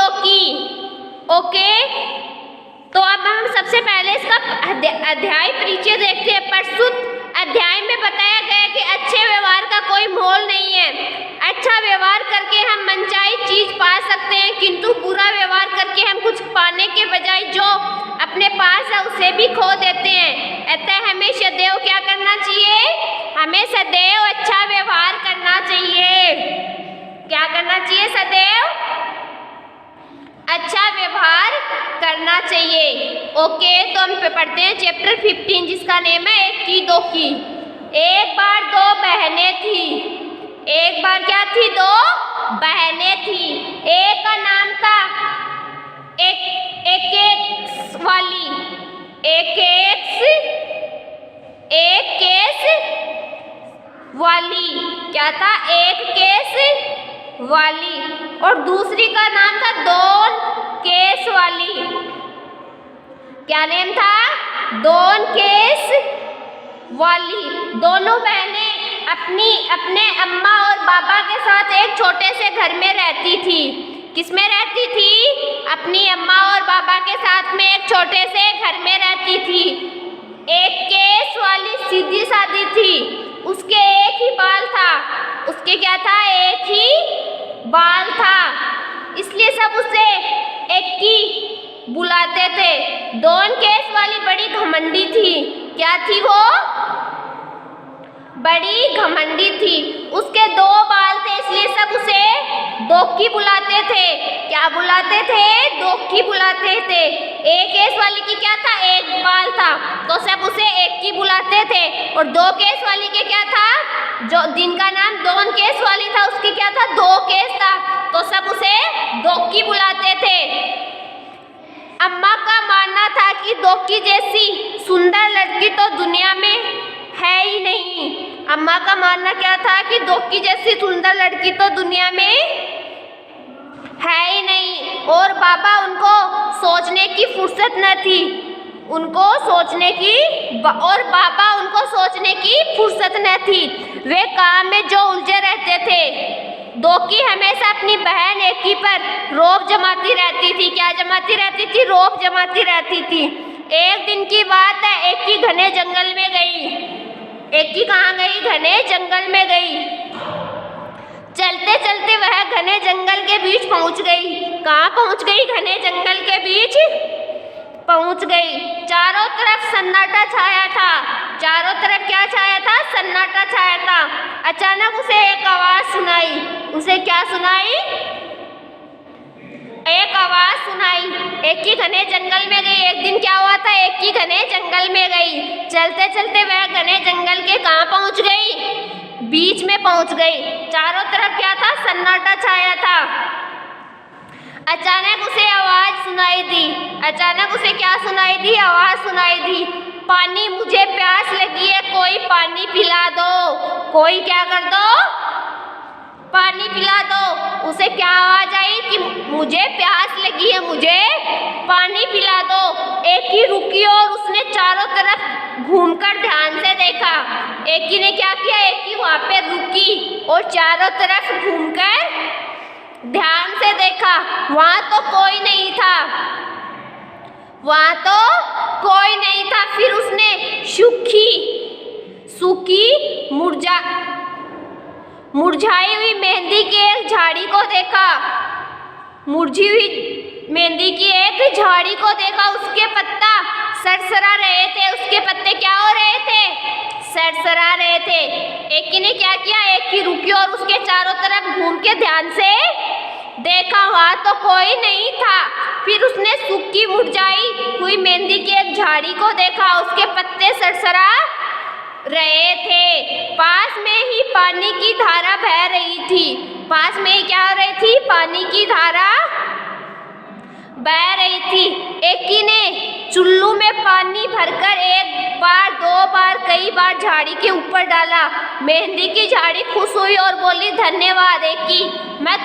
दो की। ओके, तो अब हम सबसे पहले इसका अध्याय परिचय देखते हैं। प्रस्तुत अध्याय में बताया गया कि अच्छे व्यवहार का कोई मोल नहीं है। अच्छा व्यवहार करके हम मनचाही चीज पा सकते हैं, किंतु बुरा व्यवहार करके हम कुछ पाने के बजाय जो अपने पास है उसे भी खो देते हैं। अतः हमें सदैव क्या करना चाहिए? हमें सदैव अच्छा व्यवहार करना चाहिए। क्या करना चाहिए? सदैव अच्छा व्यवहार करना चाहिए। ओके, तो हम पढ़ते हैं चैप्टर 15 जिसका नेम है एक की दो की। एक बार दो बहनें थी। एक बार क्या थी? दो बहनें थी। एक का नाम था एक वाली, एक केस वाली। क्या था? एक केस वाली। और दूसरी का नाम था दोन केस वाली। क्या नेम था? दोन केस वाली। दोनों बहनें अपने अम्मा और बाबा के साथ एक छोटे से घर में रहती थी। किसमें रहती थी? अपनी अम्मा और बाबा के साथ में एक छोटे से घर में रहती थी। एक केस वाली सीधी सादी थी, उसके एक ही बाल था। उसके क्या था? एक ही बाल था, इसलिए सब उसे एक की बुलाते थे। दोन केस वाली बड़ी घमंडी थी। क्या थी वो? बड़ी घमंडी थी। उसके दो बाल थे, इसलिए सब उसे दोकी बुलाते थे। क्या बुलाते थे? दोकी बुलाते थे। एक केस वाली की क्या था? एक बाल था, तो सब उसे एक की बुलाते थे। और दो केस वाली के क्या था? जो जिनका नाम दोन केस वाली था उसके क्या था? दो केस था, तो सब उसे दोकी बुलाते थे। अम्मा का मानना था कि दोकी जैसी सुंदर लड़की तो दुनिया में है ही नहीं। अम्मा का मानना क्या था? कि दोकी जैसी सुंदर लड़की तो दुनिया में है ही नहीं। और बाबा उनको सोचने की फुर्सत न थी। उनको सोचने की और बाबा उनको सोचने की फुर्सत न थी। वे काम में जो उलझे रहते थे। दोकी हमेशा अपनी बहन एकी पर रौब जमाती रहती थी। क्या जमाती रहती थी? रौब जमाती रहती थी। एक दिन की बात है, एकी घने जंगल में गई। एकी कहाँ गई? घने जंगल में गई। चलते चलते वह घने जंगल के बीच पहुंच गई। कहाँ पहुंच गई? घने जंगल के बीच पहुंच गई। चारों तरफ सन्नाटा छाया था। चारों तरफ क्या छाया था? सन्नाटा छाया था। अचानक उसे एक आवाज सुनाई। उसे क्या सुनाई? एक आवाज सुनाई। एक ही घने जंगल में गई। एक दिन क्या हुआ था? एक ही घने जंगल में गई। चलते चलते वह घने जंगल के कहाँ पहुंच गई? बीच में पहुंच गई। चारों तरफ क्या था? सन्नाटा छाया था। अचानक उसे आवाज सुनाई दी। अचानक उसे क्या सुनाई दी? आवाज सुनाई दी। पानी, मुझे प्यास लगी है, कोई पानी पिला दो। कोई क्या कर दो? पानी पिला दो। उसे क्या आवाज आई? कि मुझे प्यास लगी है, मुझे पानी पिला दो। एक ही रुकी और उसने चारों तरफ घूमकर ध्यान से देखा। एक ही ने क्या किया? एक ही वहां पे रुकी और चारों तरफ घूमकर ध्यान से देखा। वहां तो कोई नहीं था। वहां तो कोई नहीं था। फिर उसने सूखी मुरझाई हुई मेहंदी की एक झाड़ी को देखा। मुरझी हुई मेहंदी की एक झाड़ी को देखा। उसके पत्ता सरसरा रहे थे। उसके पत्ते क्या हो रहे थे? सरसरा रहे थे। एक ने क्या किया? एक की रुकी और उसके चारों तरफ घूम के ध्यान से देखा। वहां तो कोई नहीं था। फिर उसने सूखी मुरझाई हुई मेहंदी की एक झाड़ी को देखा। उसके पत्ते सरसरा रहे थे। पास में ही पानी की धारा बह रही थी। पास में ही क्या हो रही थी? पानी की धारा बह रही थी। एकी ने चुल्लू में पानी भरकर एक बार, दो बार, कई बार झाड़ी के ऊपर डाला। मेहंदी की झाड़ी खुश हुई और बोली, धन्यवाद एकी, मैं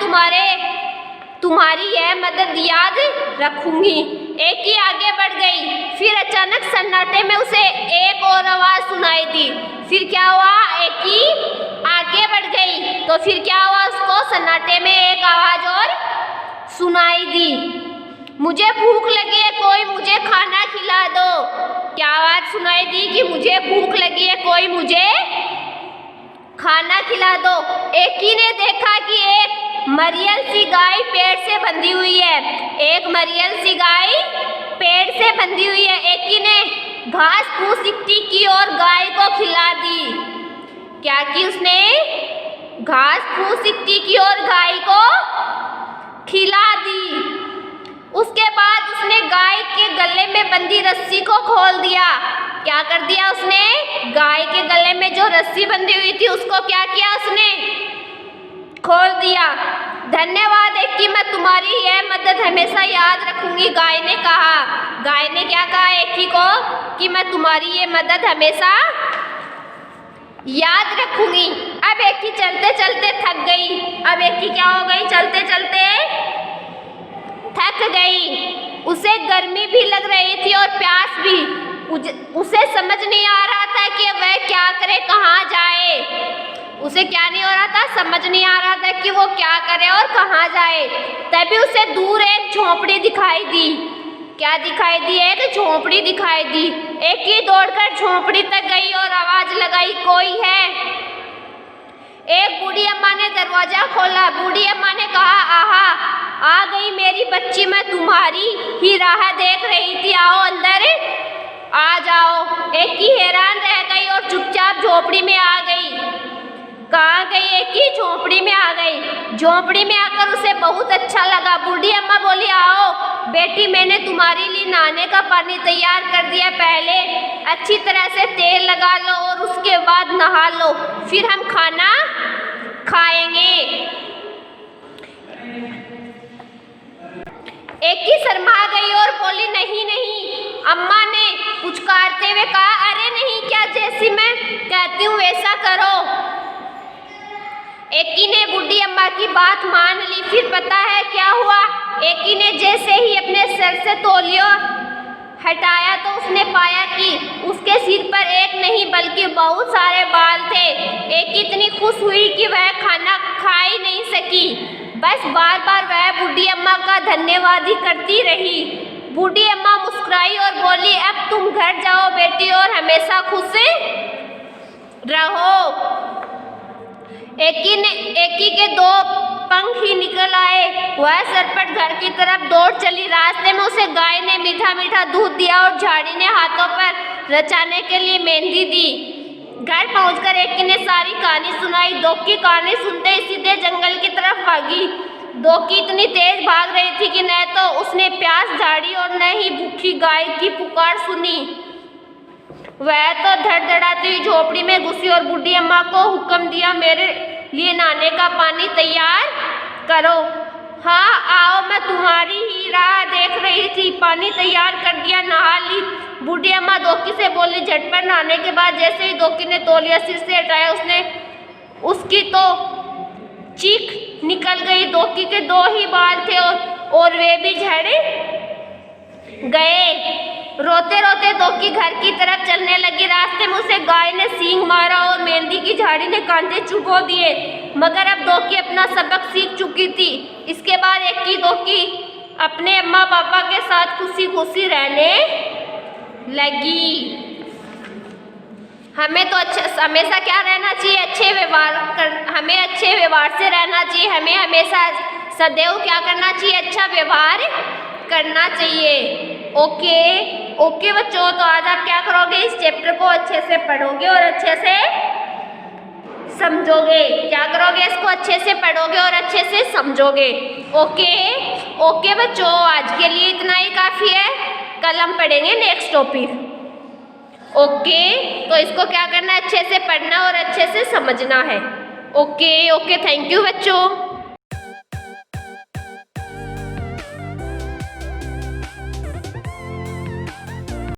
तुम्हारी यह मदद याद रखूंगी। एकी आगे बढ़ गई। फिर अचानक सन्नाटे में उसे एक और आवाज सुनाई दी। फिर क्या हुआ? एकी आगे बढ़ गई तो फिर क्या हुआ? उसको सन्नाटे में एक आवाज और सुनाई दी। मुझे भूख लगी है, कोई मुझे खाना खिला दो। क्या आवाज सुनाई दी कि मुझे भूख लगी है, कोई मुझे खाना खिला दो। एकी ने देखा कि एक मरियल सी गाय पेड़ से बंधी हुई है। एक मरियल सी गाय पेड़ से बंधी हुई है। एकी ने घास फूस इकट्ठी की और गाय को खिला दी। क्या की उसने? घास फूस इकट्ठी की और गाय को खिला दी। उसके बाद उसने गाय के गले में बंधी रस्सी को खोल दिया। क्या कर दिया उसने? गाय के गले में जो रस्सी बंधी हुई थी उसको क्या किया उसने? खोल दिया। धन्यवाद एकी, मैं तुम्हारी यह मदद हमेशा याद रखूंगी, गाय ने कहा। गाय ने क्या कहा एकी को? कि मैं तुम्हारी ये मदद हमेशा याद रखूंगी। अब एकी चलते चलते थक गई। अब एकी क्या हो गई? चलते चलते थक गई। उसे गर्मी भी लग रही थी और प्यास भी। उसे समझ नहीं आ रहा था कि वह क्या करे, कहाँ जाए। उसे क्या नहीं हो रहा था? समझ नहीं आ रहा था कि वो क्या करे और कहाँ जाए। तभी उसे दूर एक झोपड़ी दिखाई दी। क्या दिखाई दी? एक झोपड़ी दिखाई दी। एक ही दौड़कर झोपड़ी तक गई और आवाज लगाई, कोई है? एक बूढ़ी अम्मा ने दरवाजा खोला। बूढ़ी अम्मा ने कहा, आहा, आ गई मेरी बच्ची, मैं तुम्हारी ही राह देख रही थी, आओ अंदर आ जाओ। एक ही हैरान रह गई और चुपचाप झोपड़ी में आ गई। कहाँ गई? एक ही झोपड़ी में आ गई। झोपड़ी में आकर उसे बहुत अच्छा लगा। बूढ़ी अम्मा बोली, आओ बेटी, मैंने तुम्हारे लिए नहाने का पानी तैयार कर दिया। पहले अच्छी तरह से तेल लगा लो और उसके बाद नहा लो, फिर हम खाना खाएंगे। एक ही शर्मा गई और बोली, नहीं नहीं। अम्मा ने पुचकारते हुए कहा, अरे नहीं, क्या जैसी मैं कहती हूँ वैसा करो। एकी ने बूढ़ी अम्मा की बात मान ली। फिर पता है क्या हुआ? एकी ने जैसे ही अपने सर से तौलिया हटाया तो उसने पाया कि उसके सिर पर एक नहीं बल्कि बहुत सारे बाल थे। एकी इतनी खुश हुई कि वह खाना खा ही नहीं सकी। बस बार बार वह बूढ़ी अम्मा का धन्यवाद ही करती रही। बूढ़ी अम्मा मुस्कुराई और बोली, अब तुम घर जाओ बेटी और हमेशा खुश रहो। एकी के दो पंख ही निकल आए। वह सरपट घर की तरफ दौड़ चली। रास्ते में उसे गाय ने मीठा मीठा दूध दिया और झाड़ी ने हाथों पर रचाने के लिए मेहंदी दी। घर पहुंचकर एकी ने सारी कहानी सुनाई। दोकी कहानी सुनते ही सीधे जंगल की तरफ भागी। दोकी इतनी तेज भाग रही थी कि न तो उसने प्यास झाड़ी और न ही भूखी गाय की पुकार सुनी। वह तो धड़धड़ाती हुई झोपड़ी में घुसी और बूढ़ी अम्मा को हुक्म दिया, मेरे लिए नहाने का पानी तैयार करो। हाँ आओ, मैं तुम्हारी ही राह देख रही थी। पानी तैयार कर दिया, नहा ली। बूढ़ी अम्मा दोकी से बोली। झटपट नहाने के बाद जैसे ही दोकी ने तौलिया सिर से हटाया उसकी तो चीख निकल गई। दोकी के दो ही बाल थे और वे भी झड़ गए। रोते रोते दोकी घर की तरफ चलने लगी। रास्ते में उसे गाय ने सींग मारा और मेहंदी की झाड़ी ने कांटे चुभो दिए, मगर अब दोकी अपना सबक सीख चुकी थी। इसके बाद एक की दोकी अपने अम्मा पापा के साथ खुशी खुशी रहने लगी। हमें तो हमेशा क्या रहना चाहिए? अच्छे व्यवहार हमें अच्छे व्यवहार से रहना चाहिए। हमें हमेशा सदैव क्या करना चाहिए? अच्छा व्यवहार करना चाहिए। ओके बच्चों, तो आज आप क्या करोगे? इस चैप्टर को अच्छे से पढ़ोगे और अच्छे से समझोगे। क्या करोगे? इसको अच्छे से पढ़ोगे और अच्छे से समझोगे। ओके बच्चों, आज के लिए इतना ही काफ़ी है। कल हम पढ़ेंगे नेक्स्ट टॉपिक। तो इसको क्या करना है? अच्छे से पढ़ना और अच्छे से समझना है। ओके थैंक यू बच्चों।